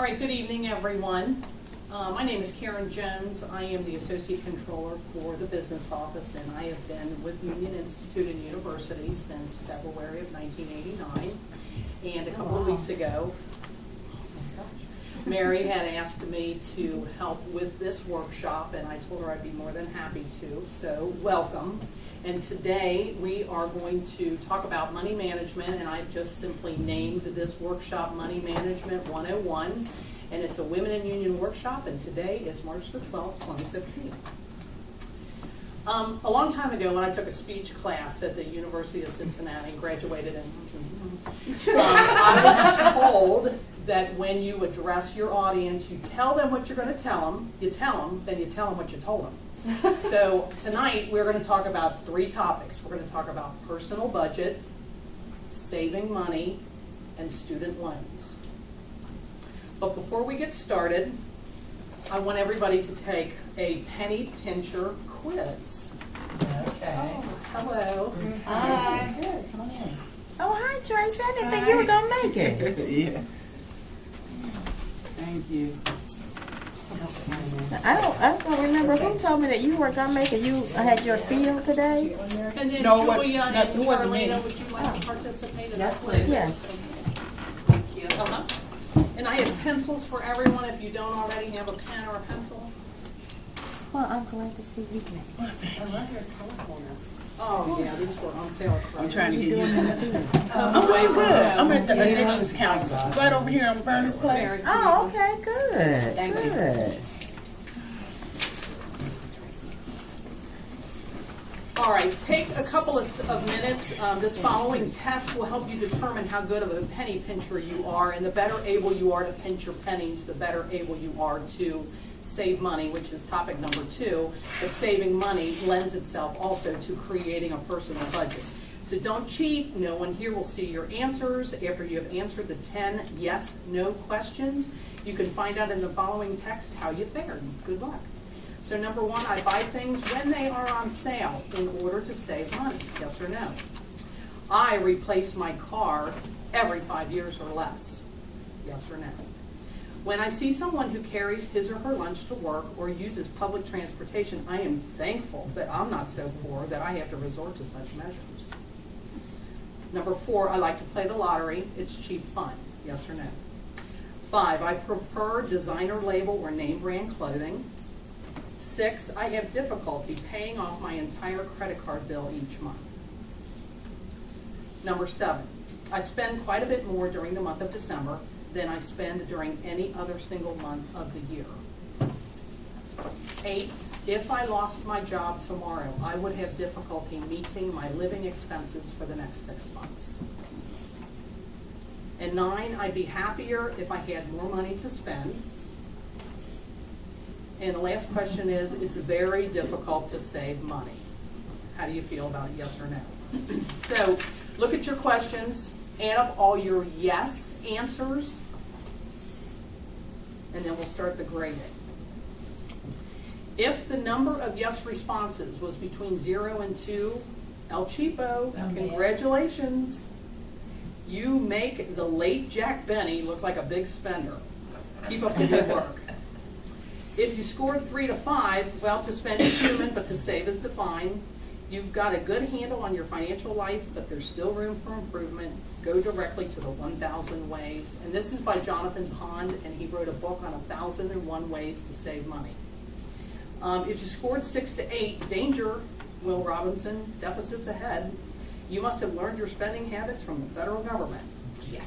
All right, good evening, everyone. My name is Karen Jones. I am the Associate Controller for the Business Office, and I have been with Union Institute and University since February of 1989. And a couple of weeks ago, Mary had asked me to help with this workshop, and I told her I'd be more than happy to, so welcome. And today we are going to talk about money management, and I've just simply named this workshop Money Management 101, and it's a Women in Union workshop, and today is March the 12th, 2015. A long time ago when I took a speech class at the University of Cincinnati and graduated I was told that when you address your audience, you tell them what you're going to tell them, then you tell them what you told them. So tonight we're going to talk about three topics. We're going to talk about personal budget, saving money, and student loans. But before we get started, I want everybody to take a penny pincher quiz. Okay. Oh, hello. Hi. Good. Come on in. Oh, hi, Tracy. I didn't think you were going to make it. Yeah. Thank you. I don't remember who told me that you were going to make it. You had your field today? And then No, Julia and it wasn't me. Carolina, would you like to participate in Yes, this quiz? please. Yes. Thank you. And I have pencils for everyone if you don't already have a pen or a pencil. Well, I'm glad to see you again. Oh, yeah, these were on sale. at I'm Kroger. trying to get used to it. I'm way I'm good. I'm at the Yeah. Addictions Council. Right over here on Furnace Place. Mary. Oh, okay, good. Thank you. Good. All right, take a couple of minutes. This following test will help you determine how good of a penny pincher you are, and the better able you are to pinch your pennies, the better able you are to save money, which is topic number 2. But saving money lends itself also to creating a personal budget. So don't cheat. No one here will see your answers. After you have answered the 10 yes/no questions, you can find out in the following text how you fared. Good luck. So number 1, I buy things when they are on sale in order to save money. Yes or no? I replace my car every 5 years or less. Yes or no? When I see someone who carries his or her lunch to work or uses public transportation, I am thankful that I'm not so poor that I have to resort to such measures. Number 4, I like to play the lottery. It's cheap fun. Yes or no? 5, I prefer designer label or name brand clothing. 6, I have difficulty paying off my entire credit card bill each month. Number 7, I spend quite a bit more during the month of December than I spend during any other single month of the year. 8, if I lost my job tomorrow, I would have difficulty meeting my living expenses for the next 6 months. And 9, I'd be happier if I had more money to spend. And the last question is, it's very difficult to save money. How do you feel about it, yes or no? So look at your questions, add up all your yes answers, and then we'll start the grading. If the number of yes responses was between 0 and 2, El Cheapo, congratulations. You make the late Jack Benny look like a big spender. Keep up the good work. If you scored 3 to 5, well, to spend is human, but to save is defined. You've got a good handle on your financial life, but there's still room for improvement. Go directly to the 1,000 Ways. And this is by Jonathan Pond, and he wrote a book on 1,001 Ways to Save Money. If you scored 6 to 8, danger, Will Robinson, deficits ahead. You must have learned your spending habits from the federal government.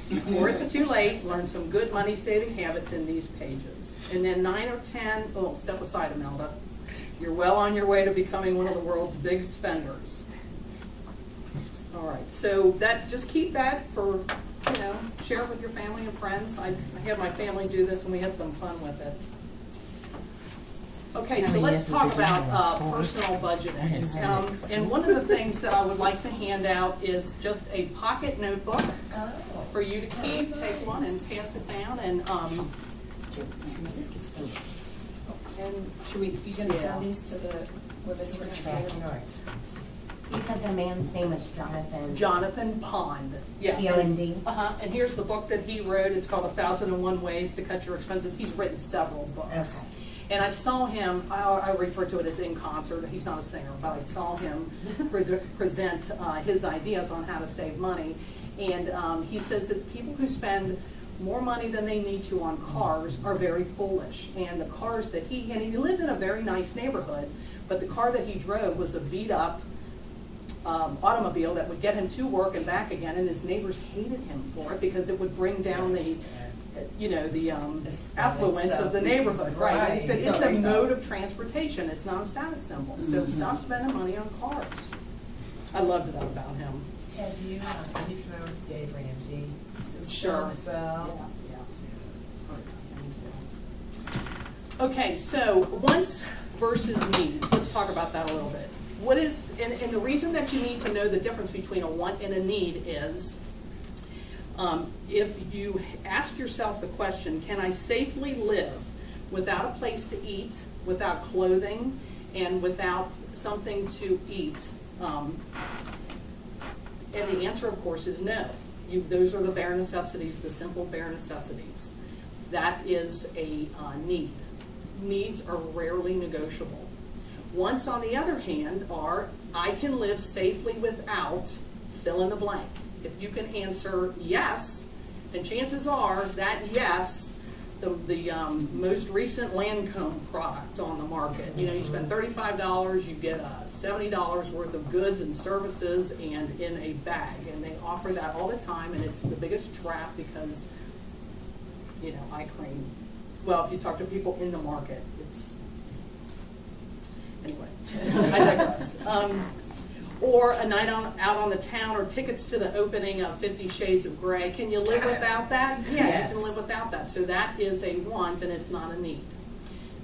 Before it's too late, learn some good money-saving habits in these pages. And then 9 or 10, oh, step aside, Imelda. You're well on your way to becoming one of the world's big spenders. All right, so that, just keep that for, share it with your family and friends. I had my family do this and we had some fun with it. Okay, so let's talk about personal budgeting. And one of the things that I would like to hand out is just a pocket notebook for you to keep. Take one and pass it down. And should we? You gonna send these to the women's for tracking our expenses? You said the man's name was Jonathan. Jonathan Pond. Yeah. P-O-N-D. And here's the book that he wrote. It's called 1,001 Ways to Cut Your Expenses. He's written several books. Okay. And I saw him, I refer to it as in concert, he's not a singer, but I saw him present his ideas on how to save money. And he says that people who spend more money than they need to on cars are very foolish. And the cars that and he lived in a very nice neighborhood, but the car that he drove was a beat up automobile that would get him to work and back again, and his neighbors hated him for it because it would bring down the affluence of the neighborhood, right? And he said it's a mode of transportation, it's not a status symbol. So stop spending money on cars. I loved that about him. Are you familiar with Dave Ramsey? Sure. As well. Yeah. Okay, so wants versus needs. Let's talk about that a little bit. What is, and the reason that you need to know the difference between a want and a need is, if you ask yourself the question, can I safely live without a place to eat, without clothing, and without something to eat? And the answer, of course, is no. Those are the bare necessities, the simple bare necessities. That is a need. Needs are rarely negotiable. Wants, on the other hand, are I can live safely without fill in the blank. If you can answer yes, then chances are that yes, the most recent Lancome product on the market. You know, you spend $35, you get $70 worth of goods and services and in a bag, and they offer that all the time, and it's the biggest trap because, you know, eye cream. Well, if you talk to people in the market, it's anyway. I digress. Or a night out on the town, or tickets to the opening of 50 Shades of Grey. Can you live without that? Yeah, you can live without that. So that is a want, and it's not a need.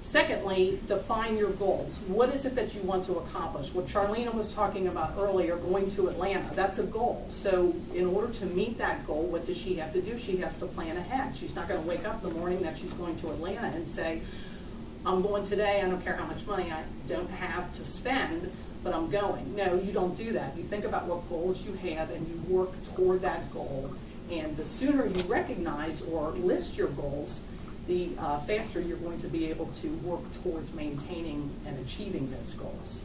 Secondly, define your goals. What is it that you want to accomplish? What Charlena was talking about earlier, going to Atlanta, that's a goal. So in order to meet that goal, what does she have to do? She has to plan ahead. She's not going to wake up the morning that she's going to Atlanta and say, I'm going today, I don't care how much money I don't have to spend, but I'm going. No, you don't do that. You think about what goals you have and you work toward that goal. And the sooner you recognize or list your goals, the faster you're going to be able to work towards maintaining and achieving those goals.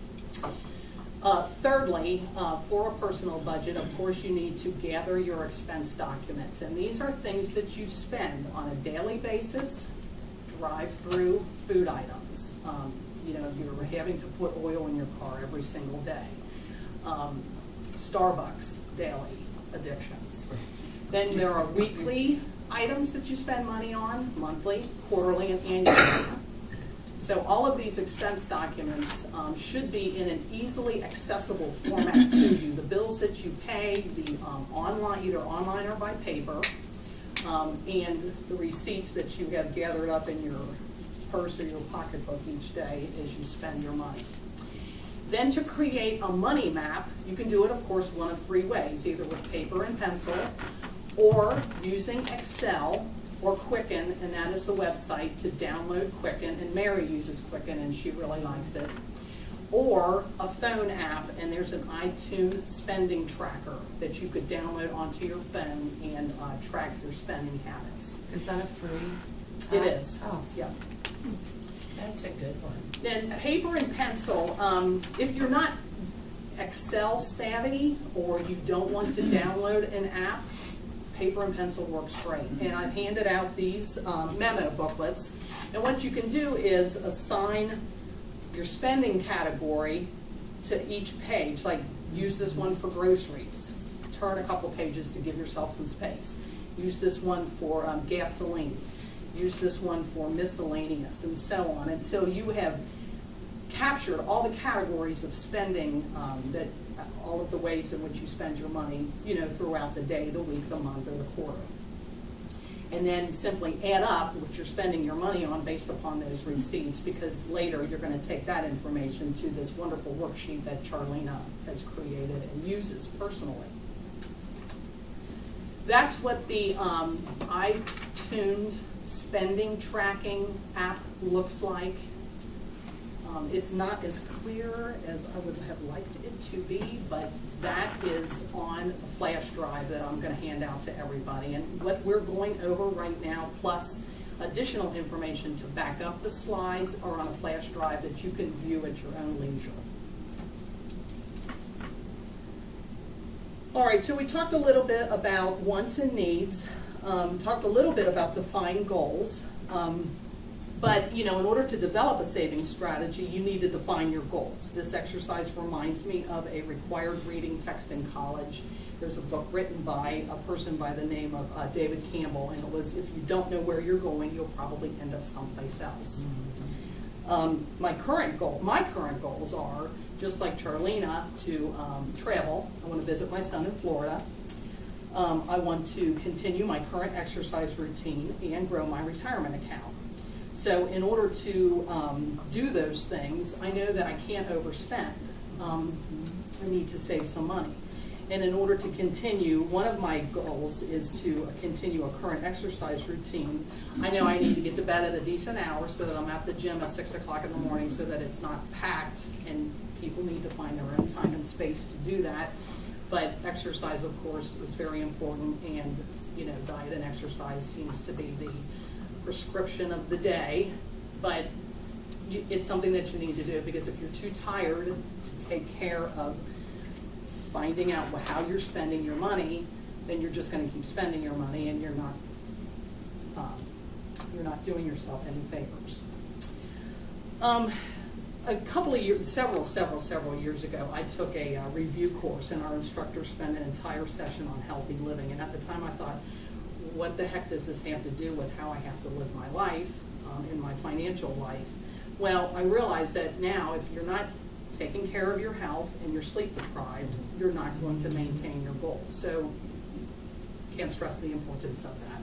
Thirdly, for a personal budget, of course, you need to gather your expense documents. And these are things that you spend on a daily basis, drive-through food items. You know, you're having to put oil in your car every single day. Starbucks daily addictions. Then there are weekly items that you spend money on, monthly, quarterly, and annually. So all of these expense documents should be in an easily accessible format to you. The bills that you pay, the online, either online or by paper, and the receipts that you have gathered up in your purse or your pocketbook each day as you spend your money. Then to create a money map, you can do it, of course, one of three ways, either with paper and pencil, or using Excel or Quicken, and that is the website to download Quicken, and Mary uses Quicken and she really likes it. Or a phone app, and there's an iTunes spending tracker that you could download onto your phone and track your spending habits. Is that a free? It is. Oh, Yeah. that's a good one. Then paper and pencil, if you're not Excel savvy or you don't want to download an app, paper and pencil works great. And I've handed out these memo booklets. And what you can do is assign your spending category to each page. Like, use this one for groceries. Turn a couple pages to give yourself some space. Use this one for gasoline. Use this one for miscellaneous, and so on, until you have captured all the categories of spending, that all of the ways in which you spend your money, you know, throughout the day, the week, the month, or the quarter. And then simply add up what you're spending your money on based upon those receipts, because later you're going to take that information to this wonderful worksheet that Charlena has created and uses personally. That's what the iTunes spending tracking app looks like. It's not as clear as I would have liked it to be, but that is on a flash drive that I'm going to hand out to everybody. And what we're going over right now, plus additional information to back up the slides, are on a flash drive that you can view at your own leisure. All right, so we talked a little bit about wants and needs, talked a little bit about defined goals. But, in order to develop a savings strategy, you need to define your goals. This exercise reminds me of a required reading text in college. There's a book written by a person by the name of David Campbell, and it was, if you don't know where you're going, you'll probably end up someplace else. My current goals are, just like Charlena, to travel. I want to visit my son in Florida. I want to continue my current exercise routine and grow my retirement account. So in order to do those things, I know that I can't overspend. I need to save some money. And in order to continue, one of my goals is to continue a current exercise routine. I know I need to get to bed at a decent hour so that I'm at the gym at 6 o'clock in the morning so that it's not packed, and people need to find their own time and space to do that. But exercise, of course, is very important, and diet and exercise seems to be the prescription of the day, but it's something that you need to do, because if you're too tired to take care of finding out how you're spending your money, then you're just going to keep spending your money, and you're not doing yourself any favors. A couple of years, several years ago, I took a review course, and our instructor spent an entire session on healthy living. And at the time, I thought, what the heck does this have to do with how I have to live my life, in my financial life? Well, I realized that now, if you're not taking care of your health and you're sleep deprived, you're not going to maintain your goals. So, can't stress the importance of that.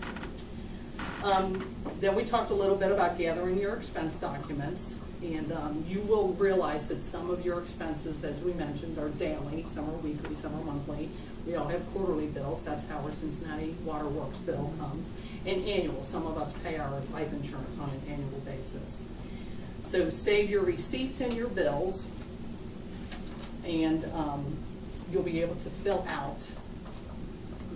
Then we talked a little bit about gathering your expense documents, and you will realize that some of your expenses, as we mentioned, are daily, some are weekly, some are monthly. We all have quarterly bills. That's how our Cincinnati Water Works bill comes. And annual. Some of us pay our life insurance on an annual basis. So save your receipts and your bills, and you'll be able to fill out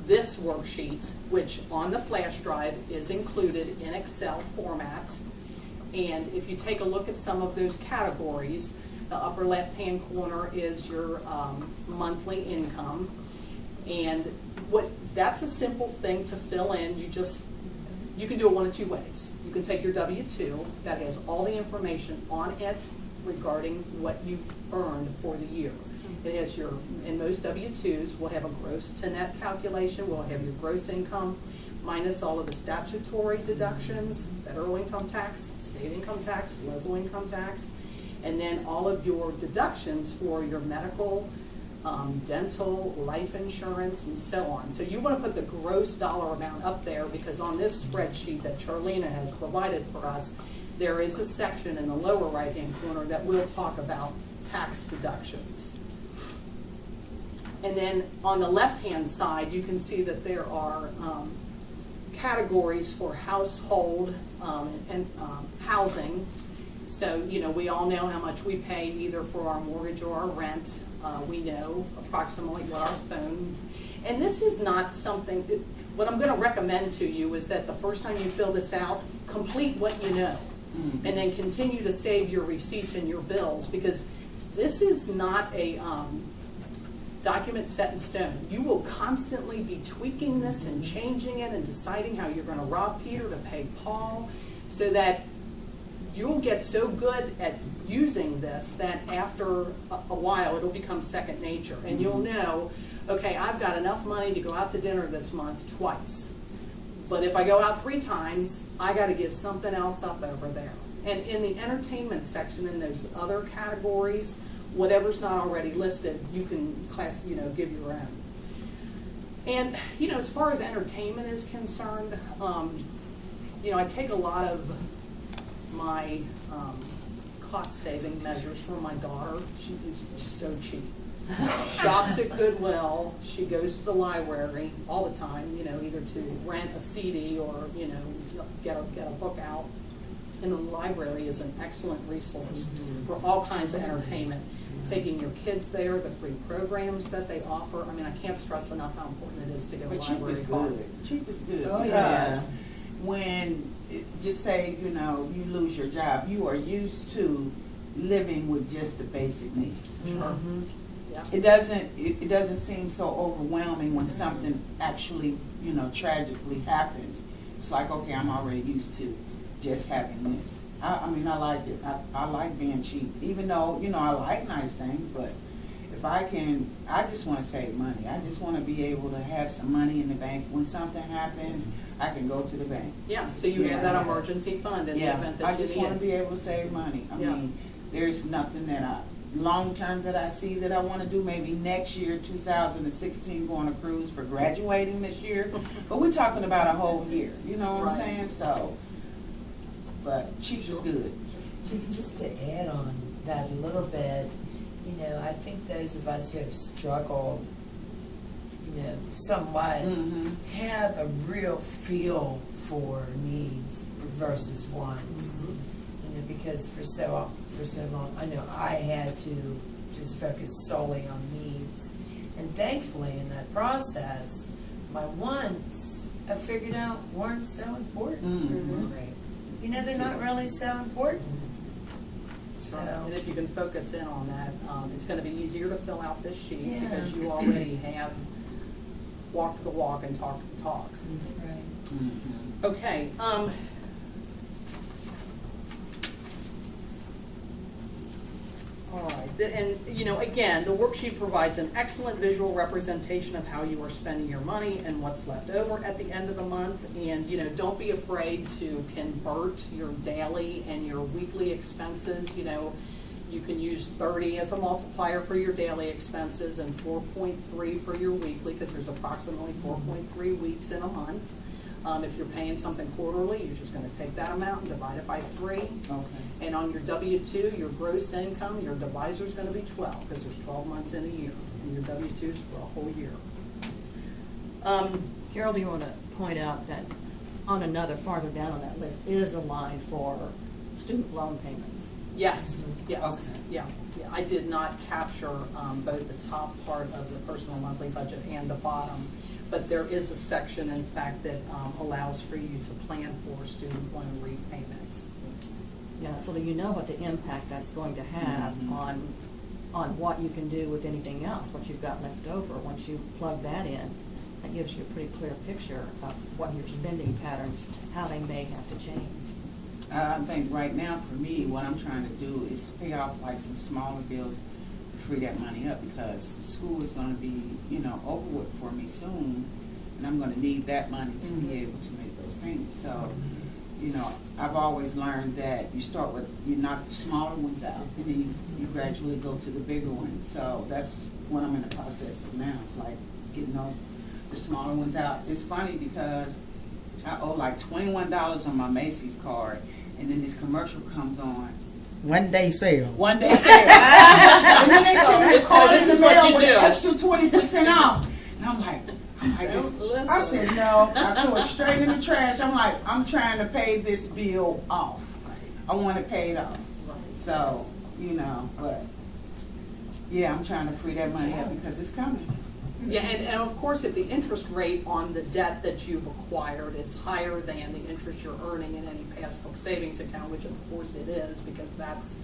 this worksheet, which on the flash drive is included in Excel format. And if you take a look at some of those categories, the upper left-hand corner is your monthly income. And that's a simple thing to fill in. You can do it one of two ways. You can take your W-2 that has all the information on it regarding what you've earned for the year. It has in most W-2s, we'll have a gross to net calculation. We'll have your gross income minus all of the statutory deductions, federal income tax, state income tax, local income tax, and then all of your deductions for your medical, dental, life insurance, and so on. So you want to put the gross dollar amount up there, because on this spreadsheet that Charlena has provided for us, there is a section in the lower right-hand corner that will talk about tax deductions. And then on the left-hand side, you can see that there are categories for household and housing. So, we all know how much we pay either for our mortgage or our rent. We know approximately what our phone, and this is not something, what I'm going to recommend to you is that the first time you fill this out, complete what you know, and then continue to save your receipts and your bills, because this is not a document set in stone. You will constantly be tweaking this and changing it and deciding how you're going to rob Peter to pay Paul, so that you'll get so good at using this that after a while it'll become second nature, and you'll know, okay, I've got enough money to go out to dinner this month twice, but if I go out 3 times, I got to give something else up over there. And in the entertainment section, in those other categories, whatever's not already listed, you can give your own. And as far as entertainment is concerned, I take a lot of my cost-saving measures for my daughter. She is so cheap. Shops at Goodwill. She goes to the library all the time, either to rent a CD or, get a book out. And the library is an excellent resource for all kinds of entertainment. Taking your kids there, the free programs that they offer. I mean, I can't stress enough how important it is to get a But cheap library is card. good. Cheap is good. Oh, yeah. Because when, just say, you know, you lose your job, you are used to living with just the basic needs. Mm-hmm. Yeah. It doesn't seem so overwhelming when something actually, you know, tragically happens. It's like, okay, I'm already used to just having this. I mean, I like it. I like being cheap, even though, you know, I like nice things, but if I can, I just want to save money. I just want to be able to have some money in the bank. When something happens, I can go to the bank. Yeah, so you have that emergency fund in the event that I you just need want to it. be able to save money. I Yeah. mean, there's nothing that long term that I see that I want to do. Maybe next year, 2016, go on a cruise for graduating this year. But we're talking about a whole year. You know what Right. I'm saying? So, but cheap is good. Just to add on that a little bit, you know, I think those of us who have struggled, you know, somewhat, have a real feel for needs versus wants. You know, because for so long, I know I had to just focus solely on needs. And thankfully in that process, my wants, I figured out, weren't so important. Right. You know, they're not really so important. So, And if you can focus in on that, it's going to be easier to fill out this sheet Yeah. because you already have walked the walk and talked the talk. right. Okay. All right. And, you know, again, the worksheet provides an excellent visual representation of how you are spending your money and what's left over at the end of the month. And, you know, don't be afraid to convert your daily and your weekly expenses. You know, you can use 30 as a multiplier for your daily expenses and 4.3 for your weekly, because there's approximately 4.3 weeks in a month. If you're paying something quarterly, you're just going to take that amount and divide it by 3. Okay. And on your W-2, your gross income, your divisor is going to be 12, because there's 12 months in a year, and your W-2 is for a whole year. Carol, do you want to point out that on another, farther down on that list, is a line for student loan payments? Yes, yes, Okay. yeah. I did not capture both the top part of the personal monthly budget and the bottom, but there is a section, in fact, that allows for you to plan for student loan repayments. Yeah, so that you know what the impact that's going to have on what you can do with anything else, what you've got left over. Once you plug that in, that gives you a pretty clear picture of what your spending patterns, how they may have to change. I think right now for me, what I'm trying to do is pay off like some smaller bills to free that money up, because school is going to be, you know, over with for me soon, and I'm going to need that money to be able to make those payments. So, you know, I've always learned that you start with, you knock the smaller ones out, and then you gradually go to the bigger ones. So that's what I'm in the process of now. It's like getting the smaller ones out. It's funny because I owe like $21 on my Macy's card, and then this commercial comes on. One day sale. One day sale. And then they send me a card this in the is what mail you with do. an extra 20% off. And I'm like, Don't I listen. said, no, I threw it straight in the trash. I'm like, I'm trying to pay this bill off. I want to pay it off. So, you know, but yeah, I'm trying to free that money up because it's coming. Yeah, and of course, if the interest rate on the debt that you've acquired is higher than the interest you're earning in any passbook savings account, which of course it is, because that's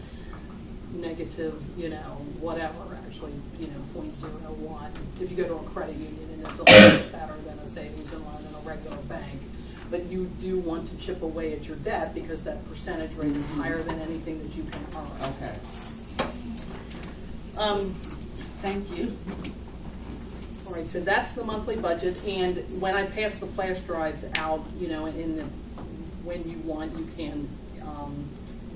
negative, you know, whatever, actually, you know, 0.01. If you go to a credit union, and it's a little bit better than a savings and loan in a regular bank. But you do want to chip away at your debt because that percentage rate is higher than anything that you can earn. Okay. Thank you. All right, so that's the monthly budget, and when I pass the flash drives out, you know, when you want, you can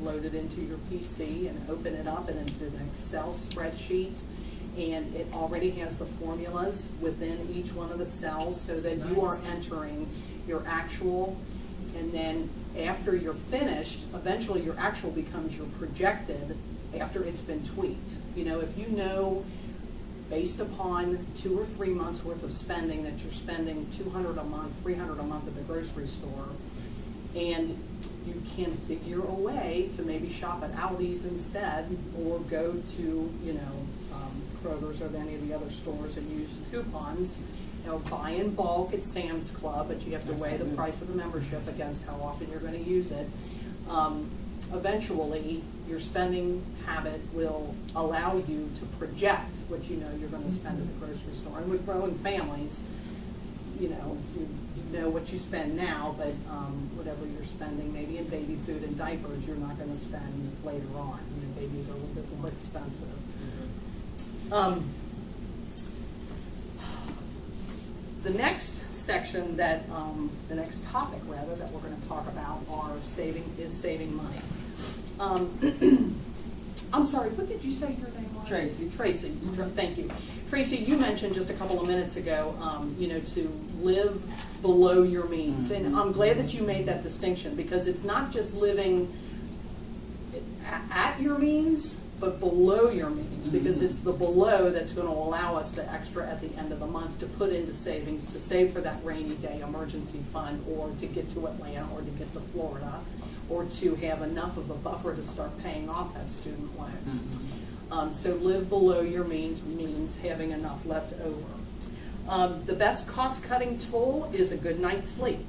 load it into your PC and open it up, and it's an Excel spreadsheet, and it already has the formulas within each one of the cells, so that you are entering your actual, and then after you're finished, eventually your actual becomes your projected after it's been tweaked. You know, if you know, based upon 2 or 3 months worth of spending, that you're spending $200 a month, $300 a month at the grocery store, And you can figure a way to maybe shop at Aldi's instead, or go to, you know, Kroger's or any of the other stores and use coupons. You know, buy in bulk at Sam's Club, but you have to weigh the price of the membership against how often you're going to use it. Eventually, your spending habit will allow you to project what you know you're going to spend at the grocery store. And with growing families, you know what you spend now, but whatever you're spending, maybe in baby food and diapers, you're not going to spend later on. You know, babies are a little bit more expensive. The next section that, the next topic rather, that we're going to talk about is saving money. I'm sorry, what did you say your name was? Tracy. Tracy, thank you. Tracy, you mentioned just a couple of minutes ago, you know, to live below your means. And I'm glad that you made that distinction, because it's not just living at your means, but below your means, because it's the below that's going to allow us the extra at the end of the month to put into savings, to save for that rainy day emergency fund, or to get to Atlanta, or to get to Florida, or to have enough of a buffer to start paying off that student loan. So live below your means means having enough left over. The best cost-cutting tool is a good night's sleep.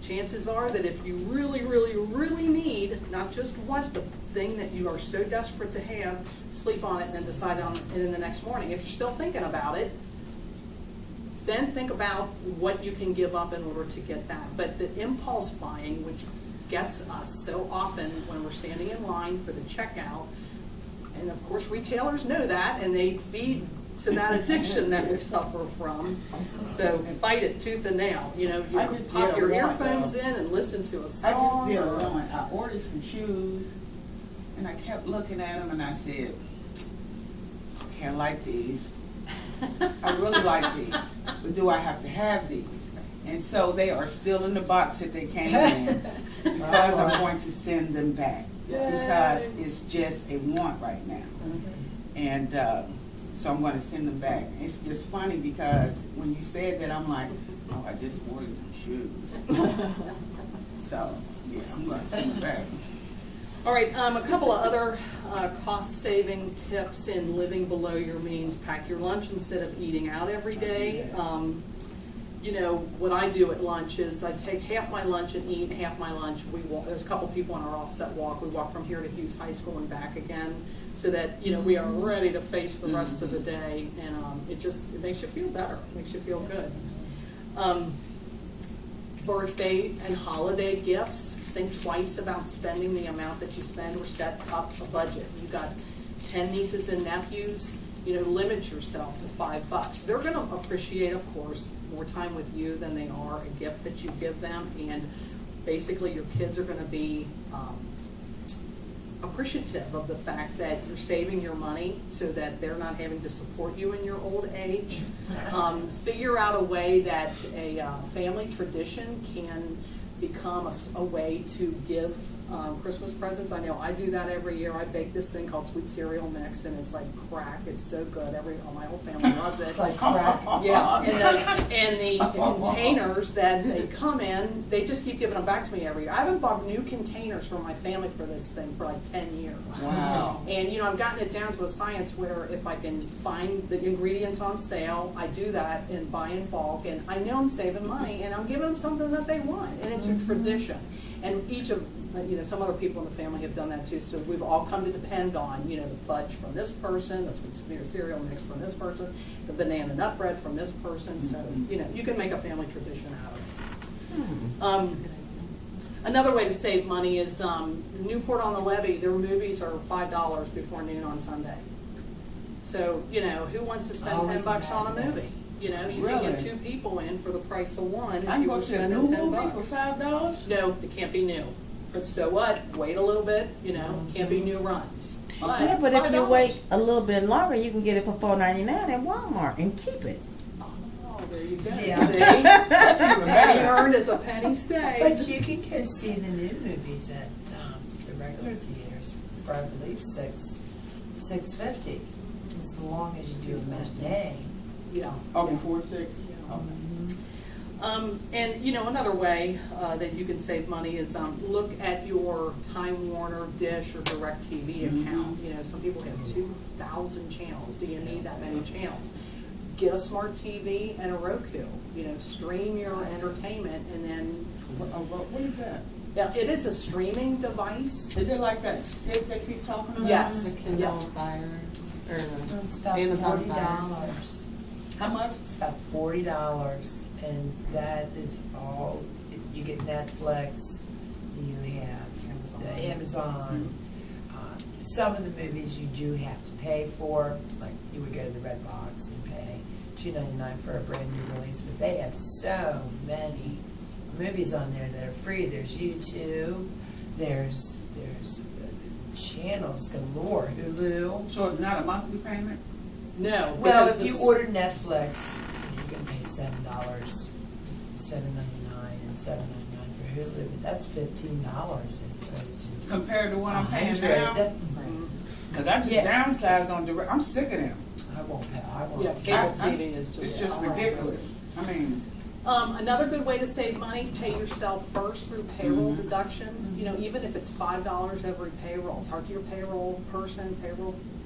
Chances are that if you really, really, really need, not just want the thing that you are so desperate to have, sleep on it and then decide on it in the next morning. If you're still thinking about it, then think about what you can give up in order to get that. But the impulse buying, which gets us so often when we're standing in line for the checkout, and of course retailers know that, and they feed to that addiction that we suffer from. So fight it tooth and nail. You know, I you just pop did a your lot, earphones though. in and listen to a I song. just did or- one. I ordered some shoes, and I kept looking at them, and I said, okay, I like these. I really like these, but do I have to have these? And so they are still in the box that they came in, because I'm going to send them back, because it's just a want right now. And so I'm going to send them back. It's just funny, because when you said that, I'm like, oh, I just ordered them shoes. So, yeah, I'm going to send them back. All right, a couple of other cost-saving tips in living below your means. Pack your lunch instead of eating out every day. You know, what I do at lunch is I take half my lunch and eat half my lunch. We walk, there's a couple people in our office that walk. We walk from here to Hughes High School and back again, so that, you know, we are ready to face the rest of the day. And it makes you feel better. It makes you feel good. Birthday and holiday gifts. Think twice about spending the amount that you spend, or set up a budget. You've got 10 nieces and nephews, you know, limit yourself to $5. They're going to appreciate, of course, more time with you than they are a gift that you give them. And basically your kids are going to be appreciative of the fact that you're saving your money so that they're not having to support you in your old age. Figure out a way that a family tradition can become a way to give Christmas presents. I know I do that every year. I bake this thing called sweet cereal mix, and it's like crack. It's so good. My whole family loves it. It's like crack. Yeah, and the containers that they come in, they just keep giving them back to me every year. I haven't bought new containers for my family for this thing for like 10 years. Wow. And, you know, I've gotten it down to a science where if I can find the ingredients on sale, I do that and buy in bulk, and I know I'm saving money, and I'm giving them something that they want, and it's a tradition. And each of, you know, some other people in the family have done that too, so we've all come to depend on, you know, the fudge from this person, the sweet cereal mix from this person, the banana nut bread from this person, so, you know, you can make a family tradition out of it. Another way to save money is Newport on the Levee. Their movies are $5 before noon on Sunday. So, you know, who wants to spend Always $10 on a mad. movie? You know, you can get 2 people in for the price of one. If I can you go were see a spending new $10. movie for $5? No, it can't be new. But so what? Wait a little bit, you know, can't be new runs. Yeah, but if you $5. wait a little bit longer, you can get it for $4.99 at Walmart and keep it. Oh, there you go. Yeah. See? That's even Penny better. earned is a penny saved. But you can go see the new movies at the regular theaters for, I believe, $6.50, as long as you do a matinee. Yeah. Oh, before 6? Yeah. Okay. And, you know, another way that you can save money is look at your Time Warner, Dish, or DirecTV account. You know, some people have 2,000 channels. Do you need that many channels? Get a smart TV and a Roku. You know, stream your entertainment, and then, What is that? yeah, it is a streaming device. Is it like that stick they keep talking about? Yes. The Kindle Yep. Fire, or the It's about Amazon $40. How much? It's about $40, and that is all, you get Netflix, you have the Amazon. Some of the movies you do have to pay for, like you would go to the Red Box and pay $2.99 for a brand new release, but they have so many movies on there that are free. There's YouTube, there's channels galore, Hulu. So it's not a monthly payment? No. Well, because if you this- order Netflix, you're gonna pay $7, $7.99 and $7.99 for Hulu, but that's $15 as opposed to Compared to what I'm paying 100. now? Because I just Yeah. downsized on direct, I'm sick of them. I won't pay, I won't. Yeah, pay. cable I- TV is just. It's just ridiculous. I mean, Another good way to save money, pay yourself first through payroll deduction. You know, even if it's $5 every payroll, talk to your payroll person,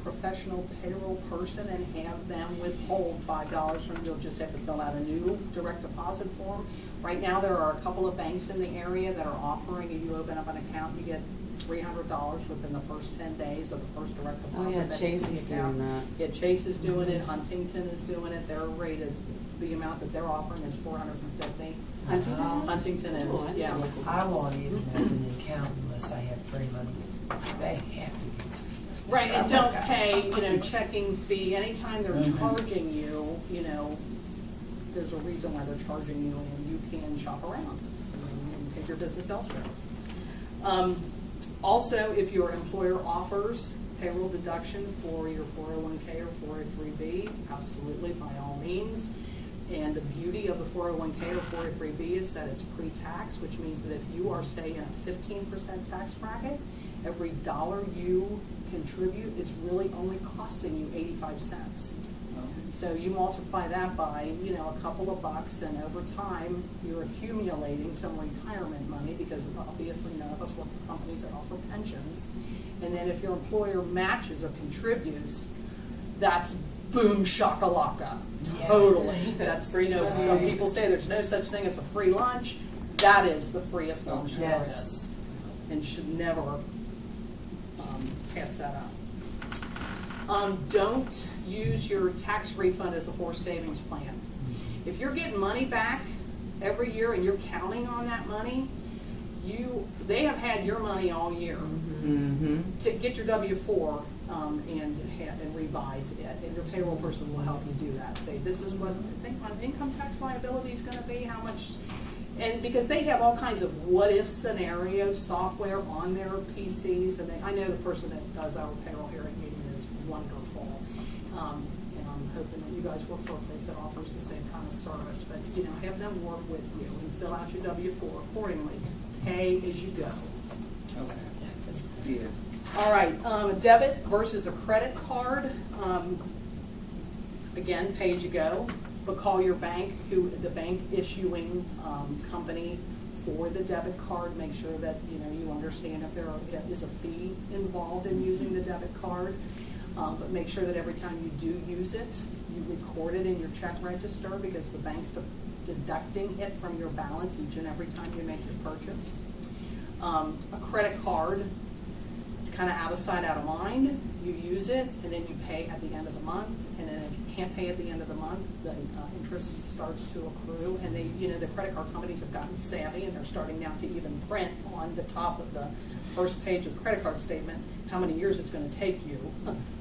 professional payroll person, and have them withhold $5 from, you'll just have to fill out a new direct deposit form. Right now, there are a couple of banks in the area that are offering, if you open up an account, you get $300 within the first 10 days of the first direct deposit. Oh, yeah, that Chase hits the is account. doing that. Yeah, Chase is doing it, Huntington is doing it, their rate is, the amount that they're offering is $450. Huntington Oh, I is, yeah. know. I won't even open the account unless I have free money. They have to give it to me. Right, and don't pay, you know, checking fee, anytime they're charging you, you know, there's a reason why they're charging you, and you can shop around and take your business elsewhere. Also, if your employer offers payroll deduction for your 401k or 403b, absolutely, by all means. And the beauty of the 401k or 403b is that it's pre-tax, which means that if you are, say, in a 15% tax bracket, every dollar you contribute is really only costing you 85 cents. So you multiply that by, you know, a couple of bucks, and over time, you're accumulating some retirement money, because obviously none of us work for companies that offer pensions. And then if your employer matches or contributes, that's boom shakalaka, Yeah. totally. That's, you know, some people say there's no such thing as a free lunch. That is the freest lunch there Yes. is, and should never pass that up. Don't use your tax refund as a forced savings plan. If you're getting money back every year and you're counting on that money, they have had your money all year. To get your W-4 and revise it, and your payroll person will help you do that. Say, this is what I think my income tax liability is going to be, how much, and because they have all kinds of what-if scenario software on their PCs, and I know the person that does our payroll here at Union is wonderful, and I'm hoping that you guys work for a place that offers the same kind of service. But you know, have them work with you and fill out your W-4 accordingly. Pay as you go. okay. Yeah. All right, a debit versus a credit card. Again, pay as you go, but call your bank, the bank issuing company for the debit card. Make sure that you understand if there is a fee involved in using the debit card. But make sure that every time you do use it, you record it in your check register, because the bank's deducting it from your balance each and every time you make your purchase. A credit card, it's kind of out of sight, out of mind. You use it, and then you pay at the end of the month. And then if you can't pay at the end of the month, the interest starts to accrue. And the credit card companies have gotten savvy, and they're starting now to even print on the top of the first page of the credit card statement how many years it's going to take you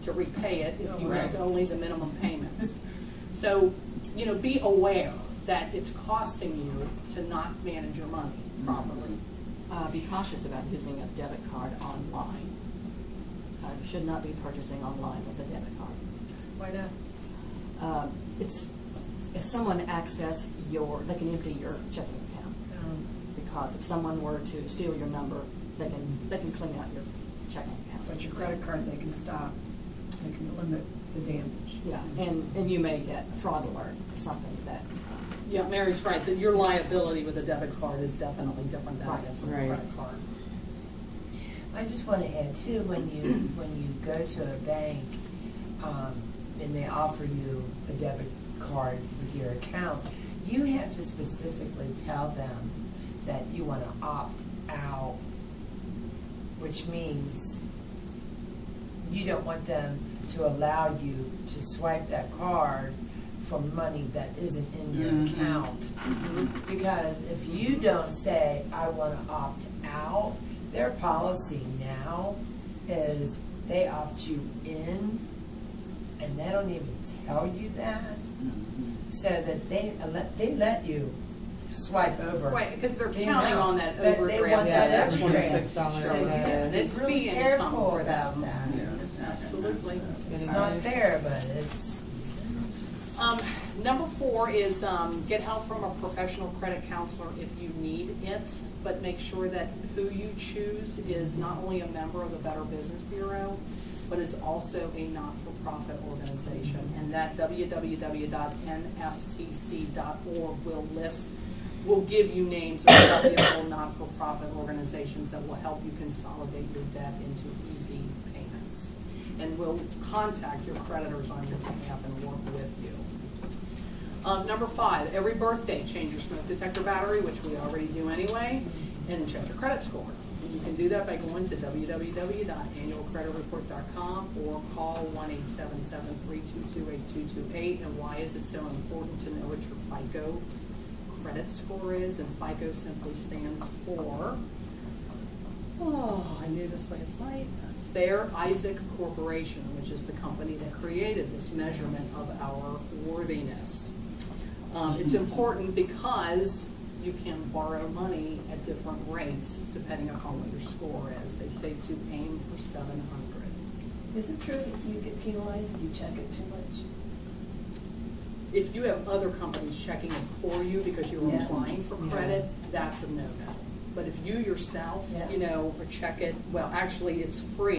to repay it if you make only the minimum payments. So, be aware that it's costing you to not manage your money properly. Be cautious about using a debit card online. You should not be purchasing online with a debit card. Why not? It's, if someone accessed they can empty your checking account. Because if someone were to steal your number, they can clean out your checking account. But your credit card, they can stop, they can limit the damage. Yeah, and you may get fraud alert or something that Yeah, Mary's right, that your liability with a debit card is definitely different than it is with a Right. credit card. I just want to add too, when you go to a bank, and they offer you a debit card with your account, you have to specifically tell them that you want to opt out, which means you don't want them to allow you to swipe that card for money that isn't in your Mhm. account. Because if you don't say, I want to opt out, their policy now is they opt you in, and they don't even tell you that, so that they let you swipe over. Right, because they're the counting amount. on that They overdraft. want that Yeah, overdraft. $26 So you on have that. to be It's really fee careful income for about them. that. Yes, absolutely. It's not fair, but it's. Number 4 is get help from a professional credit counselor if you need it, but make sure that who you choose is not only a member of the Better Business Bureau, but is also a not-for-profit organization. And that www.nfcc.org will give you names of reputable not-for-profit organizations that will help you consolidate your debt into easy payments. And will contact your creditors on your behalf and work with you. Number 5, every birthday, change your smoke detector battery, which we already do anyway, and check your credit score. And you can do that by going to www.annualcreditreport.com or call 1-877-322-8228. And why is it so important to know what your FICO credit score is? And FICO simply stands for, I knew this last night, Fair Isaac Corporation, which is the company that created this measurement of our worthiness. It's important because you can borrow money at different rates depending upon what your score is. They say to aim for 700. Is it true that you get penalized if you check it too much? If you have other companies checking it for you because you're Yeah. applying for credit, that's a no-no. But if you yourself, Yeah. or check it, well, actually, it's free.